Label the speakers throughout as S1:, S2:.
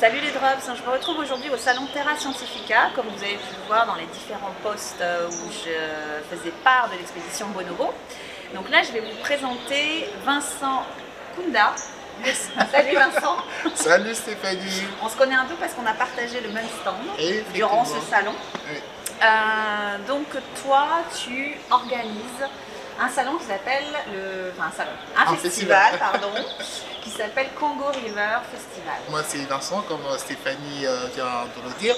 S1: Salut les Drops, je me retrouve aujourd'hui au salon Terra Scientifica, comme vous avez pu le voir dans les différents posts où je faisais part de l'expédition Bonobo. Donc là je vais vous présenter Vincent Kounda. Salut Vincent.
S2: Salut Stéphanie.
S1: On se connaît un peu parce qu'on a partagé le même stand durant ce salon.
S2: Oui.
S1: Donc toi tu organises un salon qui s'appelle un festival pardon, qui s'appelle Congo River Festival.
S2: Moi c'est Vincent, comme Stéphanie vient de le dire,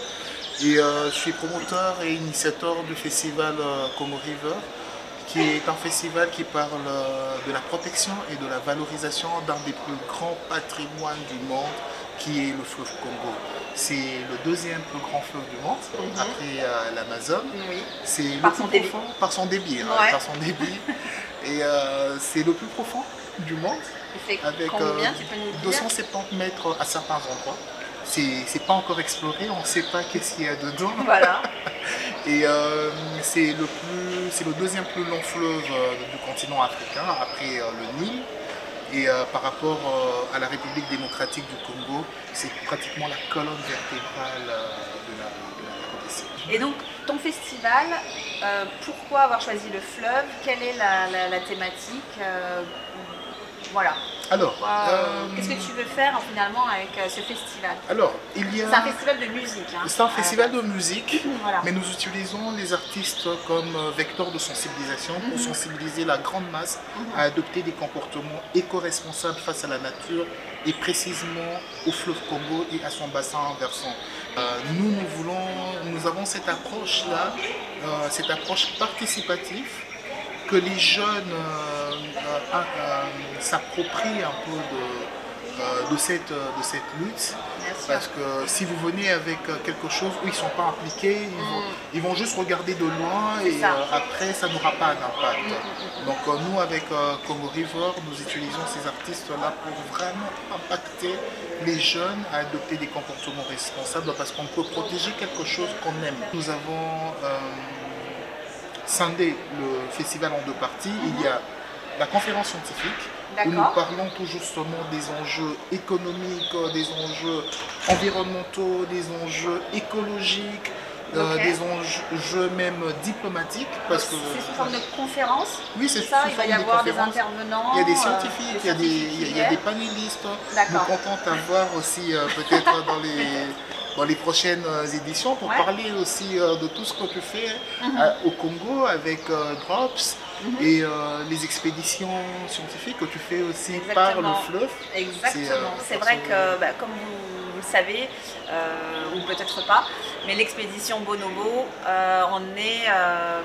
S2: et je suis promoteur et initiateur du festival Congo River, qui est un festival qui parle de la protection et de la valorisation d'un des plus grands patrimoines du monde, qui est le fleuve Congo. C'est le deuxième plus grand fleuve du monde, après l'Amazone.
S1: Oui.
S2: C'est
S1: par son débit.
S2: Par son débit,
S1: Ouais.
S2: par son débit. Et c'est le plus profond du monde.
S1: Il fait
S2: Avec
S1: combien, tu peux nous dire?
S2: 270 mètres à certains endroits. C'est pas encore exploré, on ne sait pas qu'est-ce qu'il y a dedans.
S1: Voilà.
S2: Et c'est le deuxième plus long fleuve du continent africain, après le Nil. Et par rapport à la République démocratique du Congo, c'est pratiquement la colonne vertébrale de la RDC.
S1: Et donc, ton festival, pourquoi avoir choisi le fleuve? Quelle est la thématique? Voilà.
S2: Alors,
S1: qu'est-ce que tu veux faire finalement avec ce festival?
S2: Alors, il y a...
S1: C'est un festival de musique. Hein.
S2: C'est un festival de musique,
S1: Voilà.
S2: mais nous utilisons les artistes comme vecteurs de sensibilisation pour sensibiliser la grande masse à adopter des comportements éco-responsables face à la nature et précisément au fleuve Congo et à son bassin versant. Nous avons cette approche-là, cette approche participative, que les jeunes s'approprient un peu de cette lutte. Parce que si vous venez avec quelque chose où ils ne sont pas impliqués, ils vont juste regarder de loin et après ça n'aura pas d'impact. Donc nous avec Congo River, nous utilisons ces artistes-là pour vraiment impacter les jeunes à adopter des comportements responsables parce qu'on peut protéger quelque chose qu'on aime. Nous avons scindé le festival en deux parties. Il y a la conférence scientifique où nous parlons tout justement des enjeux économiques, des enjeux environnementaux, des enjeux écologiques, des enjeux même diplomatiques. Parce que
S1: c'est sous forme de conférence.
S2: Oui, c'est
S1: ça. Il va y avoir des intervenants.
S2: Il y a des scientifiques, il y a des panélistes. Nous comptons avoir aussi peut-être dans les prochaines éditions pour parler aussi de tout ce que tu fais au Congo avec Drops et les expéditions scientifiques que tu fais aussi par le fleuve.
S1: Exactement. C'est vrai que, comme vous le savez, ou peut-être pas, mais l'expédition Bonobo,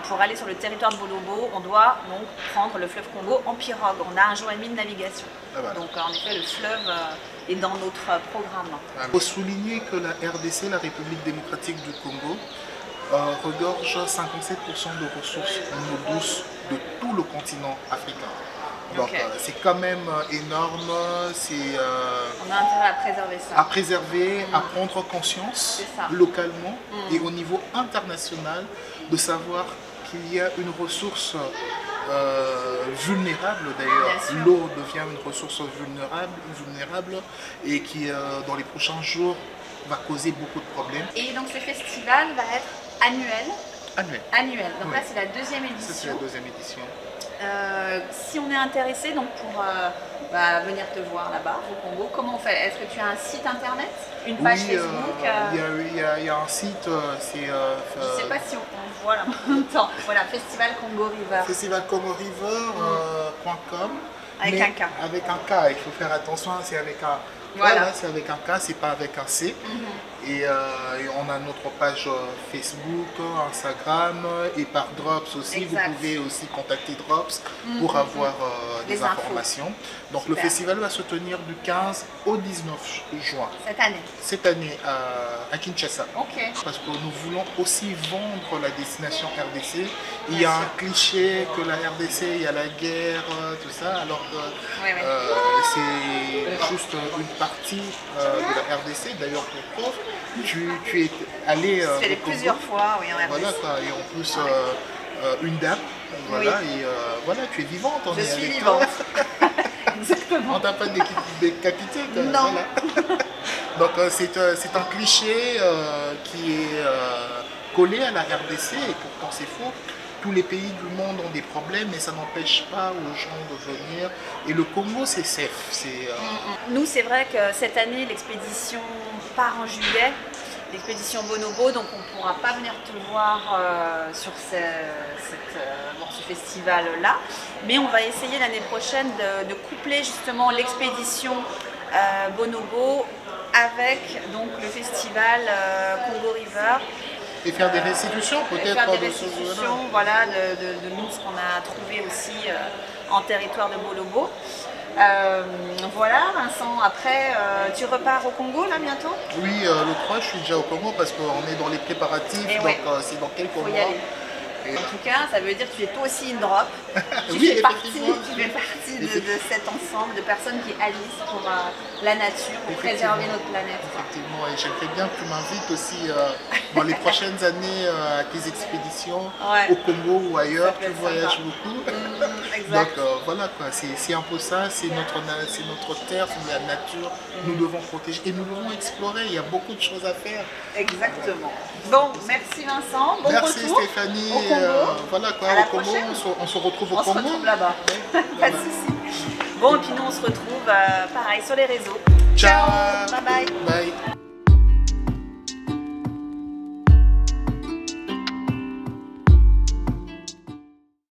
S1: pour aller sur le territoire de Bonobo, on doit donc prendre le fleuve Congo en pirogue. On a un jour et demi de navigation. Donc en effet, le fleuve est dans notre programme.
S2: Il faut souligner que la RDC, la République démocratique du Congo, regorge 57% de ressources en eau douce de tout le continent africain. Donc c'est quand même énorme,
S1: on a intérêt à préserver ça.
S2: À préserver, à prendre conscience localement et au niveau international de savoir qu'il y a une ressource vulnérable d'ailleurs. L'eau devient une ressource vulnérable et qui dans les prochains jours va causer beaucoup de problèmes.
S1: Et donc ce festival va être annuel. Annuel. Donc là c'est la deuxième édition.
S2: C'est la deuxième édition.
S1: Si on est intéressé donc pour venir te voir là-bas au Congo, comment on fait? Est-ce que tu as un site internet? Une page Facebook?
S2: Il y a un site, c'est...
S1: je ne sais pas si on voit là en même temps. Voilà, Festival Congo River.
S2: Festivalcongoriver.com.
S1: Avec un K.
S2: Avec un K, il faut faire attention, c'est avec un... Voilà, c'est avec un K, c'est pas avec un C. Et on a notre page Facebook, Instagram et par Drops aussi. Vous pouvez aussi contacter Drops pour avoir des informations. Donc le festival va se tenir du 15 au 19 juin. Cette année à Kinshasa. Parce que nous voulons aussi vendre la destination RDC. Il y a un cliché que la RDC, il y a la guerre, tout ça, alors que c'est juste une partie de la RDC. D'ailleurs pour preuve, tu es allé
S1: je l'ai plusieurs fois, oui, en RDC.
S2: Voilà, et en plus une dame, voilà, et voilà, tu es vivante.
S1: Je suis vivante. Exactement. Exactement.
S2: On t'a pas décapité.
S1: Non.
S2: Voilà. Donc c'est un cliché qui est collé à la RDC et pourtant c'est faux. Tous les pays du monde ont des problèmes mais ça n'empêche pas aux gens de venir. Et le Congo c'est safe.
S1: Nous c'est vrai que cette année l'expédition part en juillet. L'expédition Bonobo, donc on ne pourra pas venir te voir sur ce festival-là, mais on va essayer l'année prochaine de coupler justement l'expédition Bonobo avec donc, le festival Congo River.
S2: Et faire des restitutions peut-être.
S1: Faire des restitutions, voilà, de nous, ce qu'on a trouvé aussi en territoire de Bonobo. Voilà Vincent, après tu repars au Congo là bientôt?
S2: Oui, le 3 je suis déjà au Congo parce qu'on est dans les préparatifs,
S1: et
S2: donc
S1: ouais.
S2: C'est dans quelques mois.
S1: Faut y aller. En tout cas, ça veut dire que tu es toi aussi une drop. Tu
S2: oui,
S1: fais partie de cet ensemble de personnes qui agissent pour la nature, pour préserver notre planète.
S2: Effectivement, et j'aimerais bien que tu m'invites aussi dans les prochaines années à tes expéditions au Congo ou ailleurs. Tu voyages beaucoup. Donc voilà, c'est un peu ça, c'est notre terre, c'est la nature. Nous devons protéger et nous devons explorer. Il y a beaucoup de choses à faire.
S1: Exactement. Bon, merci Vincent. Bon
S2: merci
S1: retour
S2: Stéphanie.
S1: Au Congo.
S2: Voilà quoi,
S1: à la
S2: au Congo, on se retrouve au Congo.
S1: On se retrouve là-bas. Pas de soucis. Bon, et puis nous on se retrouve pareil sur les réseaux.
S2: Ciao.
S1: Bye bye.
S2: Bye.